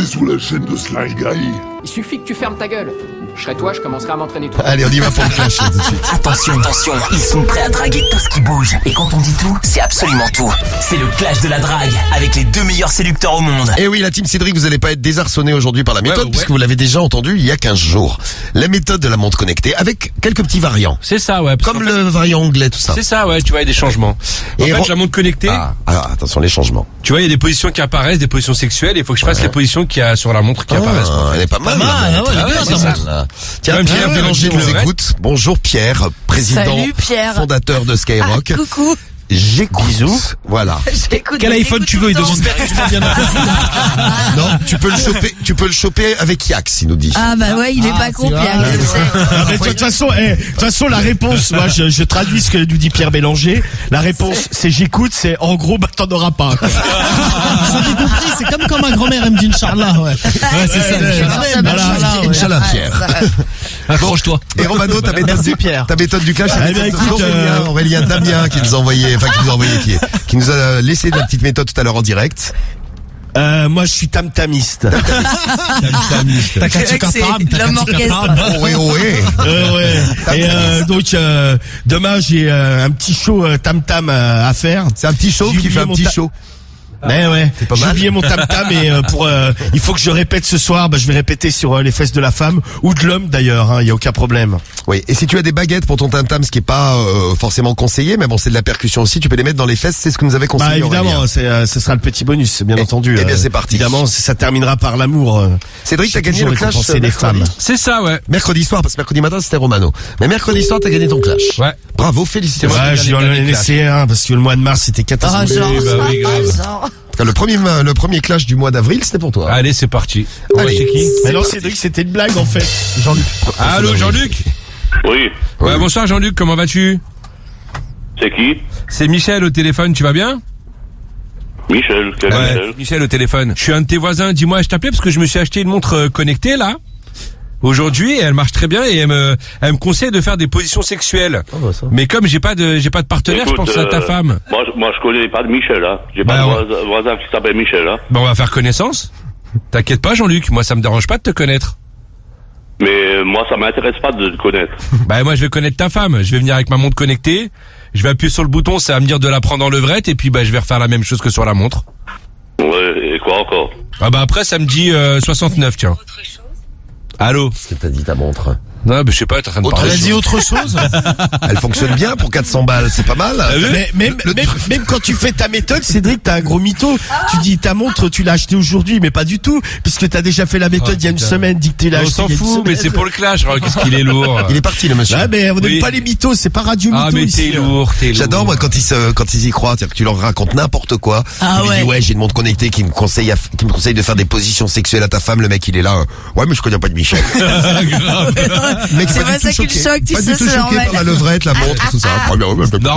t'es sous la chaîne de Sly Guy. Il suffit que tu fermes ta gueule. Je serai toi, je commencerai à m'entraîner toi. Allez, on y va pour le clash tout de suite. Attention, ils sont prêts à draguer tout ce qui bouge. Et quand on dit tout, c'est absolument tout. C'est le clash de la drague, avec les 2 meilleurs séducteurs au monde. Et oui, la team Cédric, vous allez pas être désarçonné aujourd'hui par la méthode, puisque vous l'avez déjà entendu il y a 15 jours. La méthode de la montre connectée, avec quelques petits variants. C'est ça, ouais. Comme le variant anglais, tout ça. C'est ça, ouais, tu vois, il y a des changements. En fait, la montre connectée. Alors, attention, les changements. Tu vois, il y a des positions qui apparaissent, des positions sexuelles, et il faut que je fasse les positions qu'il y a sur la montre qui apparaissent. Elle est pas mal. Tiens, Pierre Bélanger nous écoute. Bonjour Pierre, président, salut, Pierre. Fondateur de Skyrock. Coucou. J'écoute. Bisous. Voilà. Quel iPhone tu veux? Il demande bien. Non, tu peux le choper avec Yax, il nous dit. Ah bah ouais, il est pas con, Pierre. Je sais. De toute façon, la réponse, moi, je traduis ce que nous dit Pierre Bélanger. La réponse, c'est j'écoute, c'est en gros, bah t'en auras pas. J'ai compris, c'est comme un grand-mère aime dit Inch'Allah, ouais. Ouais, c'est ça. Inch'Allah, Pierre. Accroche-toi. Et Romano, ta méthode du clash, c'est Aurélien Damien qui nous a envoyé, qui nous a laissé la petite méthode tout à l'heure en direct. Moi, je suis tam-tamiste. L'homme orchestre. Ouais. Et donc, demain, j'ai un petit show tam-tam à faire. C'est un petit show qui fait un petit show. Mais ouais, c'est pas j'ai mal. oublié mon tam-tam et il faut que je répète ce soir, je vais répéter sur les fesses de la femme ou de l'homme d'ailleurs, il y a aucun problème. Oui, et si tu as des baguettes pour ton tam-tam, ce qui est pas forcément conseillé, mais bon, c'est de la percussion aussi, tu peux les mettre dans les fesses, c'est ce que nous avait conseillé. Évidemment, ce sera le petit bonus, bien entendu. Eh bien, c'est parti. Évidemment, ça terminera par l'amour. Cédric, t'as gagné le clash des femmes. C'est ça, ouais. Mercredi soir, parce que mercredi matin c'était Romano. Mais mercredi soir, t'as gagné ton clash. Ouais. Bravo, félicitations. Ouais, j'ai en laissé un parce que le mois de mars c'était catastrophique. Le premier clash du mois d'avril, c'était pour toi. Allez, c'est parti. Allez. C'est qui? Mais non, Cédric, c'était une blague en fait. Jean-Luc. Allô, Jean-Luc? Oui. Ouais, bonsoir Jean-Luc, comment vas-tu? C'est qui? C'est Michel au téléphone, tu vas bien? Michel, quel Michel? Michel au téléphone. Je suis un de tes voisins, dis-moi, je t'appelais parce que je me suis acheté une montre connectée là. Aujourd'hui, elle marche très bien et elle me conseille de faire des positions sexuelles. Mais comme j'ai pas de partenaire, Écoute, je pense à ta femme. Moi, je connais pas de Michel, hein. J'ai pas de voisin qui s'appelle Michel, hein. On va faire connaissance. T'inquiète pas, Jean-Luc, moi ça me dérange pas de te connaître. Mais moi, ça m'intéresse pas de te connaître. Moi je vais connaître ta femme. Je vais venir avec ma montre connectée. Je vais appuyer sur le bouton, ça va me dire de la prendre en levrette et puis je vais refaire la même chose que sur la montre. Ouais, et quoi encore? Après ça me dit 69, tiens. Allô? Qu'est-ce que t'as dit ta montre? Non, je sais pas, t'es en train de parler. Elle a dit autre chose? Elle fonctionne bien pour 400 balles, c'est pas mal. Mais même quand tu fais ta méthode, Cédric, t'as un gros mytho. Tu dis ta montre, tu l'as achetée aujourd'hui, mais pas du tout, puisque t'as déjà fait la méthode il y a une semaine, dit que tu l'as acheté. On s'en fout, mais c'est pour le clash. Qu'est-ce qu'il est lourd. Il est parti le monsieur. Ah mais on n'aime pas les mythos, c'est pas radio mytho. Ah mais ici. t'es lourd. J'adore moi quand ils y croient, c'est-à-dire que tu leur racontes n'importe quoi. Ah tu lui dis ouais, j'ai une montre connectée qui me conseille de faire des positions sexuelles à ta femme. Le mec il est là. Ouais mais je connais pas de Michel. Mec, C'est pas ça qui le choque, tu pas sais, du tout c'est choqué normal. par la levrette, la montre, tout ça.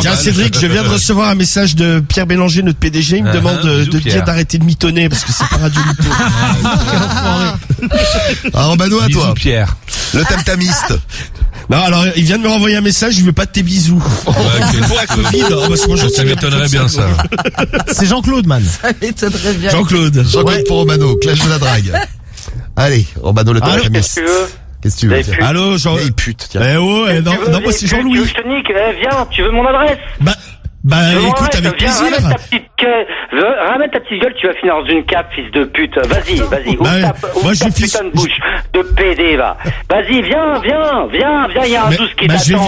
Tiens Cédric, je viens de recevoir un message de Pierre Bélanger, notre PDG, il me demande de te dire d'arrêter de mitonner parce que c'est pas radio mytho. Romano à toi. Pierre. Le tam-tamiste. Non, alors il vient de me renvoyer un message, je veux pas de tes bisous. Pour la Covid, ça m'étonnerait bien ça. C'est Jean-Claude, man. Ça m'étonnerait bien. Jean-Claude Pour Romano, clash de la drague. Allez, Romano le tam-tamiste. Qu'est-ce que tu veux? Allô, Jean... Hey, pute, tiens. non, moi c'est Jean-Louis. Je te nique, viens, tu veux mon adresse? Écoute, avec plaisir. Ramène ta petite gueule, tu vas finir dans une cape, fils de pute. Vas-y, ouvre ta putain de bouche de PD, va. Vas-y, viens, il y a un 12 qui t'attend.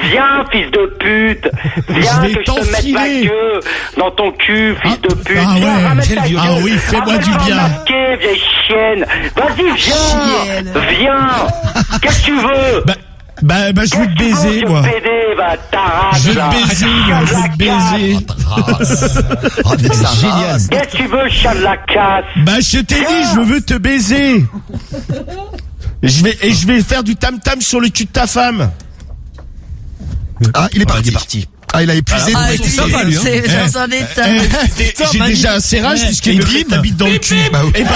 Viens, fils de pute. Viens, que je te mette ma queue dans ton cul, fils de pute. Viens, ramène ta gueule. Ah oui, fais-moi du bien. Masqué, vieille chienne. Vas-y, viens. Qu'est-ce que tu veux? Je veux te baiser, moi. Je veux te baiser. Oh, c'est génial. Qu'est-ce que tu veux, chat de la casse? Je t'ai dit, je veux te baiser. Je vais faire du tam-tam sur le cul de ta femme. Ah, il est parti. Ah, il a épuisé. C'est sympa, lui, hein. C'est dans un état. J'ai déjà un serrage puisqu'il me dit, t'habites dans le cul. Et bam!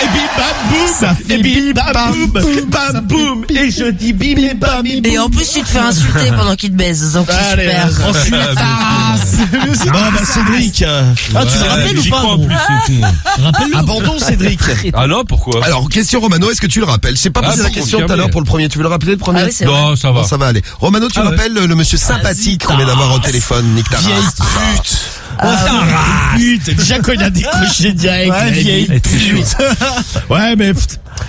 et bim bam boum, Ça fait et bim bim, bam bam, boum, boum, bam ça boum, et je dis bim et bam bim Et en plus, tu te fais insulter pendant qu'il te baise, donc c'est Allez, super. ensuite, bon bah Cédric, Ah, tu le rappelles ou j'y pas, crois en gros plus, c'est con. Rappelle-le. abandon Cédric. Ah non, pourquoi? Alors, question Romano, est-ce que tu le rappelles? Je sais pas Ah, posé la pour question tout à confirmer. l'heure pour le premier. Tu veux le rappeler le premier? Ah oui, c'est vrai. Non, ça va. Non, ça va aller. Romano, tu Ah ouais. rappelles le monsieur sympathique qu'on vient d'avoir au téléphone, Nick Taras. Vieille pute. Pute, déjà quand il a décroché direct. Ouais, il a vieille dit, pute. Ouais, mais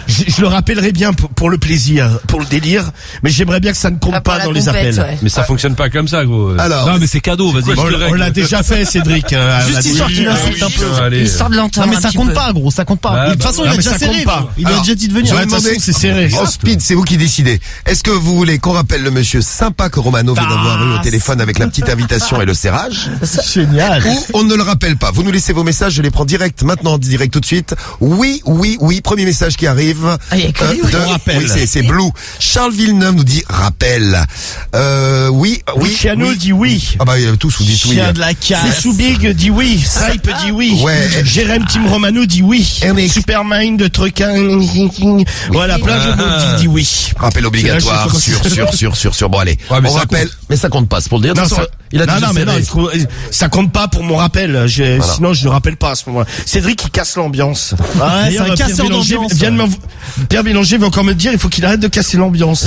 je le rappellerai bien pour le plaisir, pour le délire, mais j'aimerais bien que ça ne compte Ah, pour pas la dans les compète, appels. ouais. Mais ça fonctionne pas comme ça, gros. Alors, Non, mais c'est cadeau, vas-y. Bon, on l'a déjà fait, Cédric. Juste histoire qu'il insulte un peu. Allez. Histoire de l'entendre. Non mais un ça petit compte peu. pas, gros, ça compte pas. Ah, De toute façon, bah, il a mais déjà ça serré. compte pas. Gros. Il a Alors, déjà dit de venir. je vais de toute demander- façon, c'est serré. en speed, c'est vous qui décidez. Est-ce que vous voulez qu'on rappelle le monsieur sympa que Romano vient d'avoir eu au téléphone avec la petite invitation et le serrage? Génial. Ou on ne le rappelle pas? Vous nous laissez vos messages, je les prends direct, maintenant, direct tout de suite. Oui, oui, oui, premier message qui arrive. Ah, il y a que lui, oui. de- On rappelle. Oui, c'est Blue. Charles Villeneuve nous dit rappel. Oui, oui. Luciano oui. dit oui. Ah bah, tous vous dites oui. Chien de la casse. C'est Soubig dit oui. Stripe dit oui. Ouais. Jérém Tim Romano dit oui. Ernest. Supermind de Truckin. Voilà, plein de gens dit oui. Rappel obligatoire, Je sais sur. Bon, allez. Ouais, mais on ça rappelle. Mais ça compte pas, c'est pour le dire. De Non, toute façon, ça- il a non, déjà non, mais non, serré. ça compte pas pour mon rappel. Voilà. Sinon, je ne rappelle pas à ce moment-là. Cédric, il casse l'ambiance. Ouais, c'est D'ailleurs, un Pierre casseur Bélanger d'ambiance. vient de Pierre Bélanger veut encore me dire, il faut qu'il arrête de casser l'ambiance.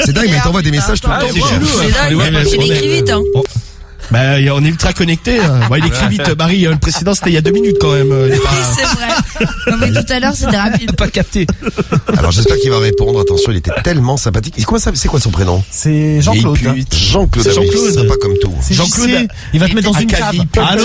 C'est dingue, mais t'envoies des messages tout le temps. c'est chelou, C'est dingue, Ouais, mais- il écrit vite, hein. Bah, on est ultra connectés. Bon, il écrit vite. Barry, le précédent, c'était il y a 2 minutes quand même. Il est pas- Oui, c'est vrai. Non, mais tout à l'heure, c'était rapide. pas capté. Alors, j'espère qu'il va répondre. Attention, il était tellement sympathique. C'est quoi son prénom? C'est Jean-Claude. Et puis, Jean-Claude. C'est ah oui, Jean-Claude. c'est sympa comme tout. C'est Jean-Claude. JC. Il va te mettre dans une cave. Allô?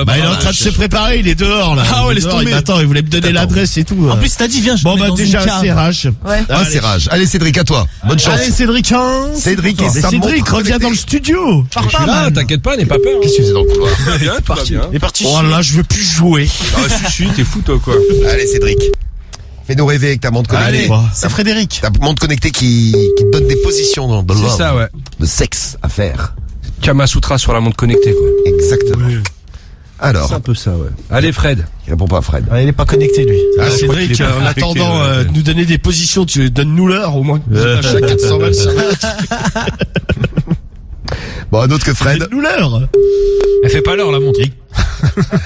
Bah, il est en train de se préparer, il est dehors, là. Ah ouais, Il est laisse dehors, tomber. il m'attend, il voulait me donner l'adresse et tout. En plus, t'as dit, viens, je te Bon, mets bah, dans une déjà, un cave. serrage. Ouais. Un serrage. Allez, Cédric, à toi. Bonne chance. Allez, Cédric, hein. Cédric et Mais sa Cédric, montre reviens dans le connectée. studio. Pars Je suis pas, là, man. t'inquiète pas, n'aie pas peur. Qu'est-ce que tu faisais dans le couloir? Bien, tout va bien. Il est parti. Oh là, je veux plus jouer. Ah, si, t'es fou, toi, quoi. Allez, Cédric. Fais-nous rêver avec ta montre connectée. Allez. C'est Frédéric. Ta montre connectée qui te donne des positions dans le C'est love, ça, ouais. de sexe à faire. Kamasutra sur la montre connectée, quoi. Exactement. Alors, C'est un peu ça, ouais. Allez, Fred. il répond pas à Fred. Il est pas connecté, lui. Ah, je crois Cédric, qu'il est pas en connecté, attendant ouais. de nous donner des positions, tu donnes-nous l'heure au moins. Chaque 425. Bon, un autre que Fred. Donne-nous l'heure. Elle fait pas l'heure, la montre.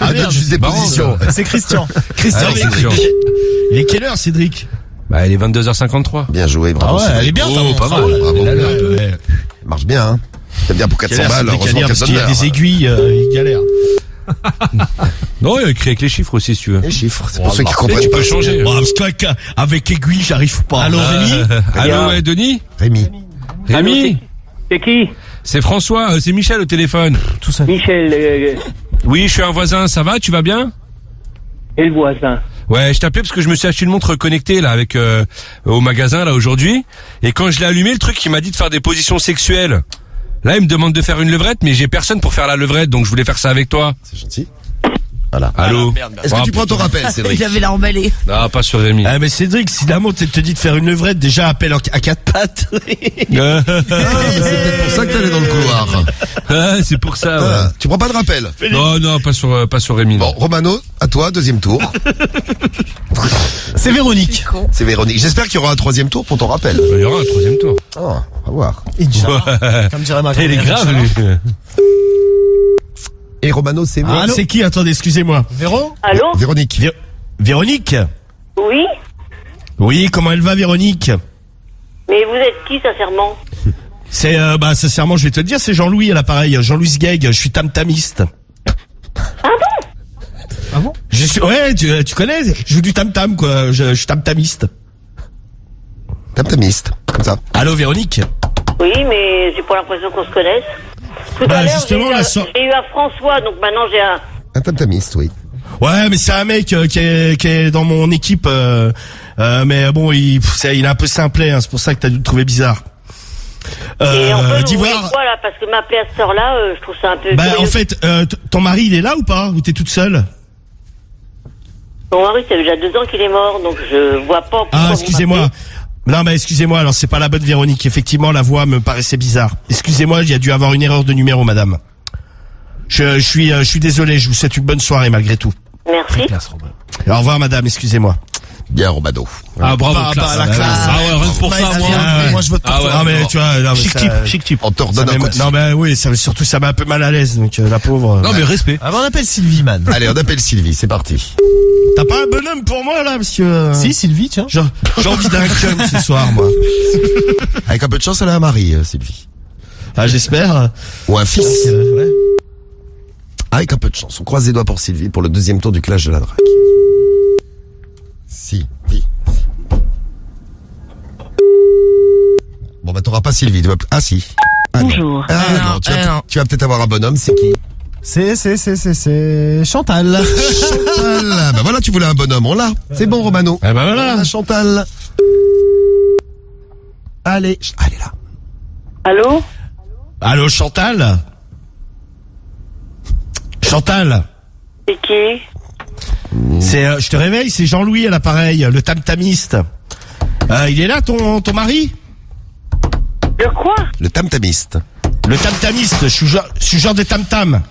Ah, donne juste des marrant, positions. C'est Christian. Christian, Allez, Cédric. Christian. Il est quelle heure, Cédric? Bah, elle est 22h53. Bien joué, bravo. Ah ouais, Cédric. elle est bien, ta Oh, montre. pas mal. Bravo. Elle a l'heure. Ouais. Marche bien, hein. T'aimes bien pour 400 Galère, balles, Cédric, heureusement galère, qu'elle parce donne qu'il y a l'heure. des aiguilles, il galère. Non, il écrit avec les chiffres aussi, si tu veux. Les chiffres, c'est pour ceux qui comprennent tu pas. peux changer. Bon, parce qu'avec aiguille, j'arrive pas. Allô, Rémi? Allô, ouais, Denis? Rémi. Rémi? C'est qui? C'est François, c'est Michel au téléphone. Tout ça. Michel Oui, je suis un voisin, ça va, tu vas bien? et le voisin. Ouais, je t'appelais parce que je me suis acheté une montre connectée là avec au magasin là aujourd'hui, et quand je l'ai allumé, le truc il m'a dit de faire des positions sexuelles. Là, il me demande de faire une levrette, mais j'ai personne pour faire la levrette, donc je voulais faire ça avec toi. C'est gentil. Voilà. Allô? Est-ce que tu prends ton rappel, Cédric? Il avait l'air emballé. Non, pas sur Rémi. Ah, mais Cédric, si la montre elle te dit de faire une levrette, déjà appelle à 4 pattes. C'est peut-être pour ça que t'allais dans le couloir. Ah, c'est pour ça, ouais. Ah, tu prends pas de rappel? Non, non, pas sur Rémi. Bon, Non. Romano, à toi, deuxième tour. C'est Véronique. C'est Véronique. J'espère qu'il y aura un troisième tour pour ton rappel. Il y aura un troisième tour. Oh, on va voir. Inch'Allah. Comme dirait ma Il est grand-mère, grave, Inch'Allah. lui. Et Romano, c'est Allô? C'est qui? Attendez, excusez-moi. Véro? Allô? Véronique. Véronique? Oui? Oui, comment elle va, Véronique? Mais vous êtes qui, sincèrement? C'est, sincèrement, je vais te le dire, c'est Jean-Louis à l'appareil. Jean-Louis Gueg, je suis tam-tamiste. Ah bon? Ouais, tu connais? Je joue du tam-tam, quoi. Je suis tam-tamiste. Tam-tamiste. Comme ça. Allô, Véronique? Oui, mais j'ai pas l'impression qu'on se connaisse. Tout à l'heure, justement, j'ai eu un François, donc maintenant j'ai un... Un tam-tamiste, oui. Ouais, mais c'est un mec qui est dans mon équipe. Mais bon, il est un peu simplet, hein, c'est pour ça que t'as dû le trouver bizarre. Et en fait, vous d'Ivoire. voulez quoi, là? Parce que m'appeler à cette heure-là, je trouve ça un peu... Bah, curieux. en fait, ton mari, il est là ou pas? Ou t'es toute seule? Mon mari, ça fait déjà 2 ans qu'il est mort, donc je vois pas pourquoi Ah, vous excusez-moi. m'appelez. Non, mais excusez-moi, alors c'est pas la bonne Véronique. Effectivement, la voix me paraissait bizarre. Excusez-moi, il y a dû avoir une erreur de numéro, madame. Je suis désolé, je vous souhaite une bonne soirée malgré tout. Merci. Au revoir madame, excusez-moi. Bien, Romano. Ah, bravo, classe. la classe. Ah ouais, rien que pour ça, moi je vote pour toi. Ah ouais, mais tu vois, non, mais Chic type. On te redonne un coup de fil. non mais oui, surtout ça m'a un peu mal à l'aise, donc la pauvre. Non, mais respect. Avant, on appelle Sylvie, man. Allez, on appelle Sylvie, c'est parti. T'as pas un bonhomme pour moi là, parce que. Si, Sylvie, tiens. J'ai envie d'un cum ce soir, moi. Avec un peu de chance, elle a un mari, Sylvie. Ah, j'espère. Ou un fils. Ouais. Avec un peu de chance. On croise les doigts pour Sylvie pour le deuxième tour du clash de la drague. Sylvie. Bon, bah, t'auras pas Sylvie. Ah, si. Ah, Bonjour. Ah, non, tu vas peut-être avoir un bonhomme, c'est qui? C'est Chantal. Chantal. Bah voilà, tu voulais un bonhomme, on l'a. C'est bon, Romano. Eh ben voilà. On a Chantal. Allez, là. Allô? Allô, Chantal? Chantal? C'est qui? C'est, je te réveille, c'est Jean-Louis à l'appareil, le tam-tamiste. Il est là, ton mari? Le quoi? Le tam-tamiste. Le tam-tamiste, je suis genre de tam-tam.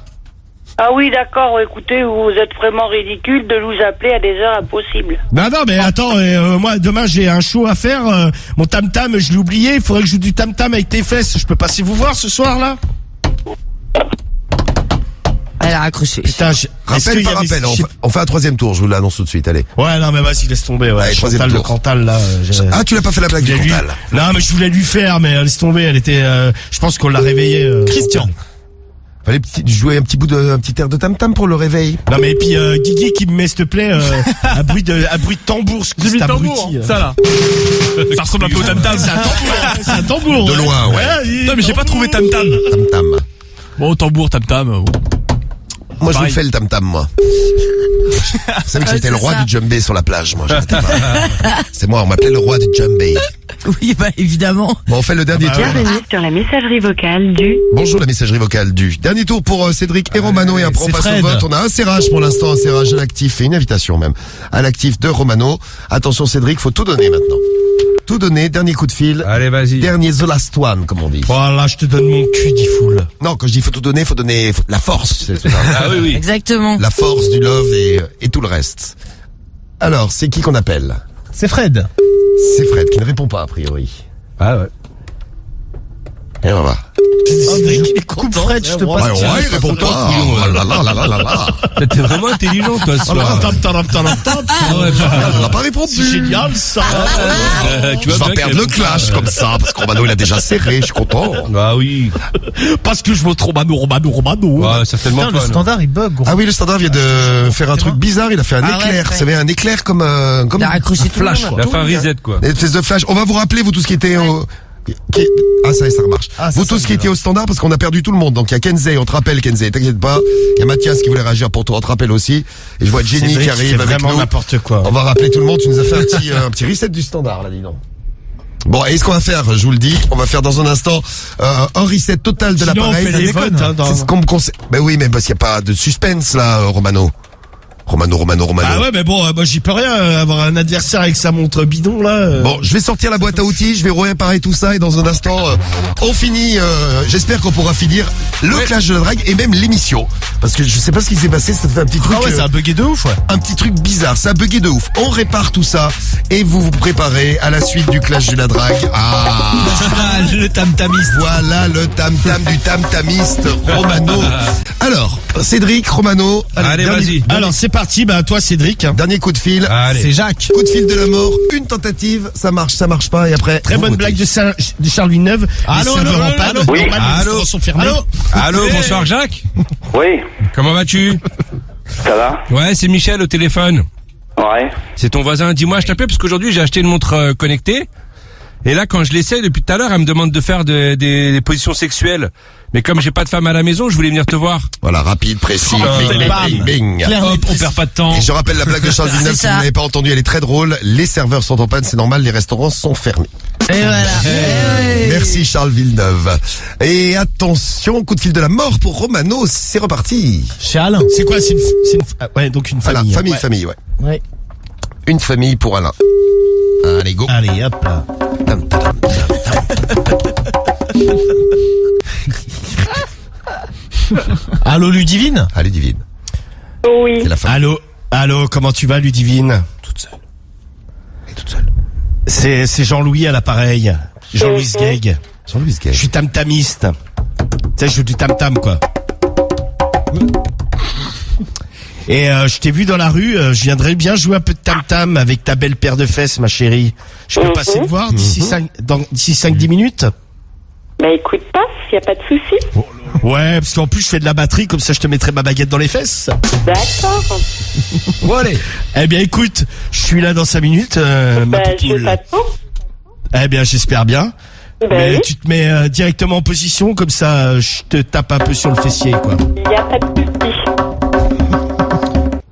Ah oui, d'accord, écoutez, vous êtes vraiment ridicule de nous appeler à des heures impossibles. Non, mais attends, moi, demain, j'ai un show à faire, mon tam-tam, je l'ai oublié, il faudrait que je joue du tam-tam avec tes fesses. Je peux passer vous voir ce soir, là? Elle a raccroché. Putain, Rappel par rappel, on fait un troisième tour, je vous l'annonce tout de suite, allez. Ouais, non, mais vas-y, laisse tomber, ouais. Allez, troisième Chantal, le tour. Cantal, là. Ah, tu l'as pas fait la blague du Cantal. Non, mais je voulais lui faire, mais laisse tomber, elle était, je pense qu'on l'a réveillée. Christian. Fallait jouer un petit air de tam-tam pour le réveil. Non, mais et puis, Guigui qui me met, s'il te plaît, un bruit de tambour, cet abruti. Ça, là. Ça ressemble un peu au tam-tam. C'est un tambour. De loin, ouais. Non, mais j'ai pas trouvé tam-tam. Tam-tam. Bon, tambour, tam-tam. Bon. Moi, je vous Pareil. fais le tam-tam, moi. Vous savez que j'étais le roi du djembé sur la plage, moi. J'arrêtais pas. C'est moi, on m'appelait le roi du djembé. Oui, bah, évidemment. Bon, on fait le dernier tour. Bienvenue sur la messagerie vocale du... Bonjour, la messagerie vocale du. Dernier tour pour Cédric et Romano et après on c'est passe au Fred. vote. On a un serrage pour l'instant, un serrage à l'actif et une invitation même. À l'actif de Romano. Attention Cédric, faut tout donner maintenant. Tout donner, dernier coup de fil. Allez, vas-y. Dernier the last one, comme on dit. Voilà, je te donne mon cul, dit foule. Non, quand je dis faut tout donner, faut donner la force. C'est ça. Ah oui, oui. Exactement. La force du love et tout le reste. Alors, c'est qui qu'on appelle? C'est Fred. C'est Fred qui ne répond pas a priori. Ah ouais. Et on va voir. Cédric, il est content. Fred, je te Ouais, passe. ouais, il répond pas. Oh là là là là là là. T'es vraiment intelligent, toi, ce soir. Ah ouais, On n'a pas répondu. C'est génial, ça. tu Je vois vais bien perdre le clash comme ça, parce que Romano il a déjà serré, je suis content. Ah oui. Parce que je vote Romano. Ouais, certainement Putain, le pas. non. standard, il bug, gros. Ah oui, le standard vient de faire un truc bizarre, il a fait un Ah ouais, éclair. ouais. Vous savez, un éclair comme Il a raccroché tout le flash, monde. quoi. Il a fait un reset, quoi. Une espèce de flash. On va vous rappeler, vous, tout ce qui était au... Ah, ça remarche. Ah, ça, vous, tout ça, ce qui était au standard, parce qu'on a perdu tout le monde. Donc, il y a Kenzé, on te rappelle, Kenzé, t'inquiète pas. Il y a Mathias qui voulait réagir pour toi, on te rappelle aussi. Et je vois Jenny Cédric, qui tu arrive fais avec vraiment nous. n'importe quoi. On va rappeler tout le monde, tu nous as fait un petit reset du standard, là, dis donc. Bon, et ce qu'on va faire, je vous le dis, on va faire dans un instant un reset total de Sinon, on l'appareil. fait Ça les déconne, votes, hein, dans- C'est ce qu'on me conseille. Ben oui, mais parce qu'il n'y a pas de suspense, là, Romano. Romano. Ah ouais, mais bon, moi j'y peux rien, avoir un adversaire avec sa montre bidon, là. Bon, je vais sortir la boîte à outils, je vais réparer tout ça et dans un instant, on finit, j'espère qu'on pourra finir le clash de la drague et même l'émission. Parce que je sais pas ce qui s'est passé, ça fait un petit truc... Ah ouais, ça a bugué de ouf, ouais. un petit truc bizarre, ça a bugué de ouf. On répare tout ça et vous vous préparez à la suite du clash de la drague. Ah, Le tam-tamiste. voilà le tam-tam du tam-tamiste Romano. Alors, Cédric, Romano. Allez, dernier- vas-y. Alors c'est parti, bah toi Cédric. Dernier coup de fil. Allez. C'est Jacques. Coup de fil de la mort, une tentative, ça marche pas et après... Très vous bonne votez. blague de Charles Villeneuve. Allô, Les serveurs allô, en panne. allô, oui. Normal, les Allô. restaurants sont fermés. Allô, bonsoir Jacques. Oui, Comment vas-tu? ça va? Ouais, c'est Michel au téléphone. Ouais. C'est ton voisin. Dis-moi, je t'appelle parce qu'aujourd'hui j'ai acheté une montre connectée. Et là, quand je l'essaie depuis tout à l'heure, elle me demande de faire des positions sexuelles. Mais comme j'ai pas de femme à la maison, je voulais venir te voir. Voilà, rapide, précis, bing, bing, bing, bing. Hop, on perd pas de temps. Et je rappelle la blague de Charles Villeneuve, C'est si vous ça. n'avez pas entendu, elle est très drôle. Les serveurs sont en panne, c'est normal, les restaurants sont fermés. Et voilà. Merci Charles Villeneuve. Et attention, coup de fil de la mort pour Romano, c'est reparti. Chez Alain. C'est quoi, ouais, donc une Voilà, famille. famille, ouais. Ouais. Une famille pour Alain. Allez, go. Allez, hop là. Tam, tam, tam, tam. Allô Ludivine? Ah, Ludivine. Oui. C'est la fin. Allô, comment tu vas Ludivine? Toute seule. Et toute seule. C'est Jean-Louis à l'appareil. Jean-Louis Gag. Jean-Louis Gag. Je suis tam-tamiste. Tu sais, je joue du tam-tam, quoi. Et je t'ai vu dans la rue, je viendrais bien jouer un peu de tam-tam avec ta belle paire de fesses, ma chérie. Je peux passer te voir d'ici 5-10 minutes? Bah écoute, passe, y a pas de souci. Ouais, parce qu'en plus je fais de la batterie, comme ça je te mettrai ma baguette dans les fesses. D'accord. Bon allez. Eh bien écoute, je suis là dans 5 minutes, ma je t'attends. Eh bien j'espère bien. Mais tu te mets directement en position, comme ça je te tape un peu sur le fessier, quoi. Y a pas de souci.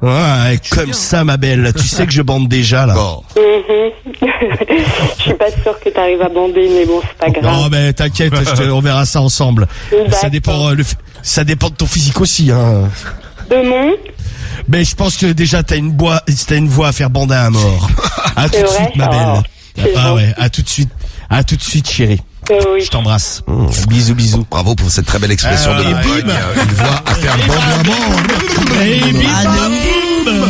Ouais, comme ça ma belle, tu sais que je bande déjà là. Bon. Je suis pas sûre que t'arrives à bander, mais bon, c'est pas grave. Non mais t'inquiète, on verra ça ensemble. Ça dépend, ça dépend de ton physique aussi, hein. De mon? Mais je pense que déjà t'as une voix à faire bander à mort. À tout de suite ma belle. Ah ouais, à tout de suite chérie. Oui. Je t'embrasse. Bisous. Bravo pour cette très belle expression de et bim, une voix à faire bander à mort. Et bim.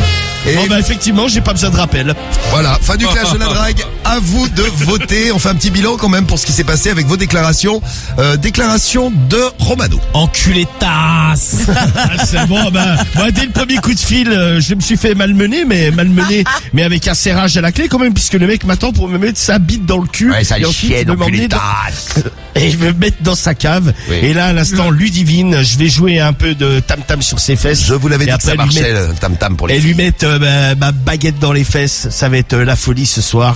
Bon bah effectivement, j'ai pas besoin de rappel. Voilà, fin du clash de la drague. À vous de voter. On fait un petit bilan quand même pour ce qui s'est passé avec vos déclarations. Déclaration de Romano. Enculé tasse. C'est bon, bah moi dès le premier coup de fil, je me suis fait malmener, mais avec un serrage à la clé quand même, puisque le mec m'attend pour me mettre sa bite dans le cul. Ouais, ça et ensuite chienne, il veut m'emmener et je vais me mettre dans sa cave. Oui. Et là, à l'instant, Ludivine, je vais jouer un peu de tam-tam sur ses fesses. Je vous l'avais et dit que ça marchait, le tam-tam pour les filles. Et lui mettre ma baguette dans les fesses. Ça va être la folie ce soir.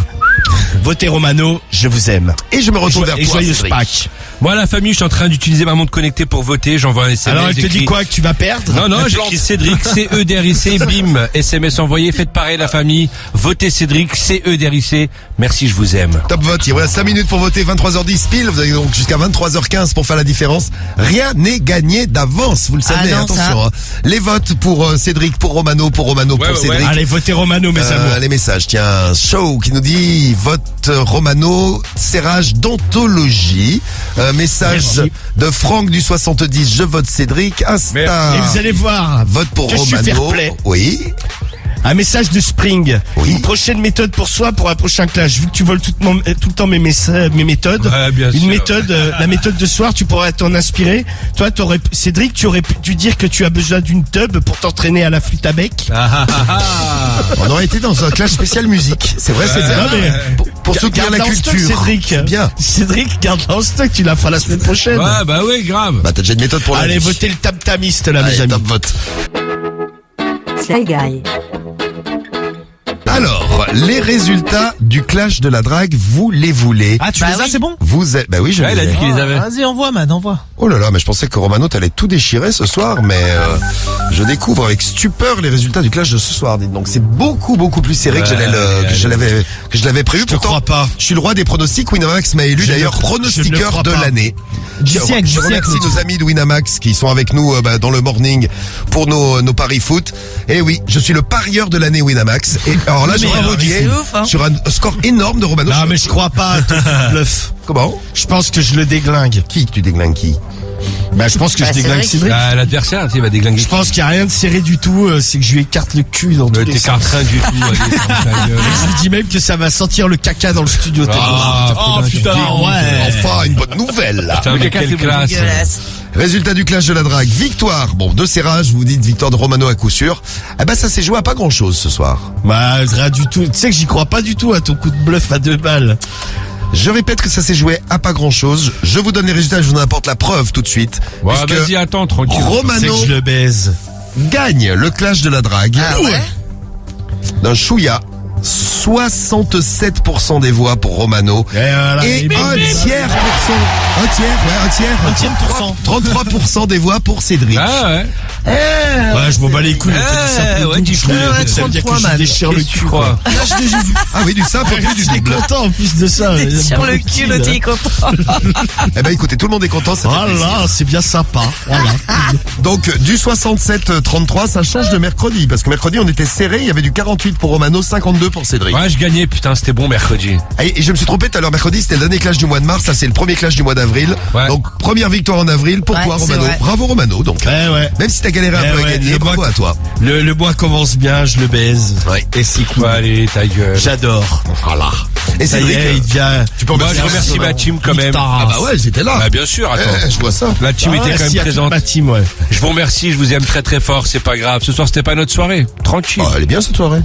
Votez Romano, je vous aime. Et je me retourne vers toi, joyeuse Cédric. Pâques. Moi, la famille, je suis en train d'utiliser ma montre connectée pour voter. J'envoie un SMS. Alors, elle te dit quoi, que tu vas perdre? Non, j'écris Cédric, C-E-D-R-I-C, bim. SMS envoyé, faites pareil, la famille. Votez Cédric, C-E-D-R-I-C. Merci, je vous aime. Top vote. Il reste 5 minutes pour voter, 23h10 pile. Vous avez donc jusqu'à 23h15 pour faire la différence. Rien n'est gagné d'avance, vous le savez, attention. Hein. Les votes pour Cédric, pour Romano, pour Cédric. Allez, votez Romano, mes amours. Les messages, tiens, Show qui nous dit vote Romano, serrage d'anthologie. Message de Franck du 70, je vote Cédric. Insta. Et vous allez voir, vote pour que Romano. Je suis fair play. Oui. Un message de Spring. Oui. Une prochaine méthode pour soi pour un prochain clash. Vu que tu voles tout le temps mes méthodes. Ouais, bien une sûr. méthode, la méthode de soir, tu pourrais t'en inspirer. Toi, Cédric, tu aurais pu dire que tu as besoin d'une tub pour t'entraîner à la flûte à bec. On aurait été dans un clash spécial musique. C'est vrai, c'est bien. Pour soutenir la culture. Cédric. Bien. Cédric, garde en stock, tu la feras la semaine prochaine. Ouais, bah oui, grave. Bah, t'as déjà une méthode pour la Allez, vie. votez le tam-tamiste, là, mes amis. Top vote. Sly Guy. Alors, les résultats du clash de la drague, vous les voulez. Ah, tu les as, c'est bon? Bah oui, je Ouais, les il a ai. dit qu'il les avait. Vas-y, envoie, man, envoie. Oh là là, mais je pensais que Romano t'allais tout déchirer ce soir, mais je découvre avec stupeur les résultats du clash de ce soir. Dites donc, c'est beaucoup plus serré que je l'avais prévu. Je te Pourtant, crois pas. je suis le roi des pronostics. Winamax m'a élu d'ailleurs pronostiqueur de l'année. Je remercie nos amis de Winamax qui sont avec nous dans le morning pour nos paris foot. Et oui, je suis le parieur de l'année Winamax. Et alors là, j'ai ravogué sur un score énorme de Romano. Non, mais je crois pas à ton bluff. Comment? Je pense que je le déglingue. Qui tu déglingues qui? Bah, je pense que je déglingue Cédric. L'adversaire, il va déglinguer. Je pense qu'il n'y a rien de serré du tout, c'est que je lui écarte le cul dans tous les T'écartes sens. rien du tout. Je lui dis même que ça va sentir le caca dans le studio. Oh putain, ouais. Enfin, une bonne nouvelle là. Putain, mais quelle classe. Résultat du clash de la drague. Victoire. Bon, de serrage, vous dites victoire de Romano à coup sûr. Eh ben, ça s'est joué à pas grand chose ce soir. Bah, rien du tout. Tu sais que j'y crois pas du tout à ton coup de bluff à 2 balles. Je répète que ça s'est joué à pas grand chose. Je vous donne les résultats, je vous en apporte la preuve tout de suite. Ouais, puisque vas-y, attends, tranquille. Romano C'est que je le baise. gagne le clash de la drague. Ah ouais? D'un chouïa. 67% des voix pour Romano. Et voilà. Et un tiers, 33% des voix pour Cédric. Ah ouais. Ouais, je m'en bats les couilles. Ouais, du coup, ça veut dire que je déchire le cul, quoi. L'âge de Jésus. Ah oui, du simple plus du double. Content en plus de ça. Sur le cul, le t'es content. Eh ben écoutez, tout le monde est content, ça fait Voilà, plaisir. c'est bien sympa. Voilà. Donc du 67-33, ça change de mercredi, parce que mercredi on était serré, il y avait du 48 pour Romano, 52 pour Cédric. Ouais, je gagnais, putain, c'était bon mercredi. Et je me suis trompé tout à l'heure, mercredi c'était le dernier clash du mois de mars, ça c'est le premier clash du mois d'avril. Ouais. Donc première victoire en avril pour Ouais, toi c'est Romano. vrai. Bravo Romano donc. Ouais. Même si t'as galéré un peu à gagner, le bravo mois- à toi. Le mois commence bien, je le baise. Ouais. Et c'est cool. Allez, ta gueule. J'adore. Voilà. Et Ça y Cédric, est, il devient... tu peux Moi, je remercie ma team quand même. Ah bah ouais, j'étais là. Bah, bien sûr, attends. Je vois ça. La team était quand même présente. Ma team, ouais. Je vous remercie, je vous aime très très fort, c'est pas grave. Ce soir, c'était pas notre soirée. Tranquille. Oh, elle est bien cette soirée.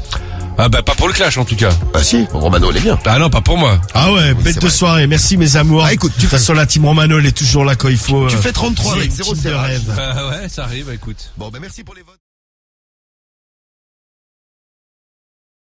Ah bah, pas pour le clash en tout cas. Ah si, Romano elle est bien. Ah non, pas pour moi. Ah ouais, bête c'est de vrai. soirée. Merci mes amours. Ah, écoute, de toute façon, la team Romano, elle est toujours là quand il faut. Tu fais 33 avec c'est 0 une team de serrage. rêve. Ouais, ça arrive, écoute. Bon ben merci pour les votes.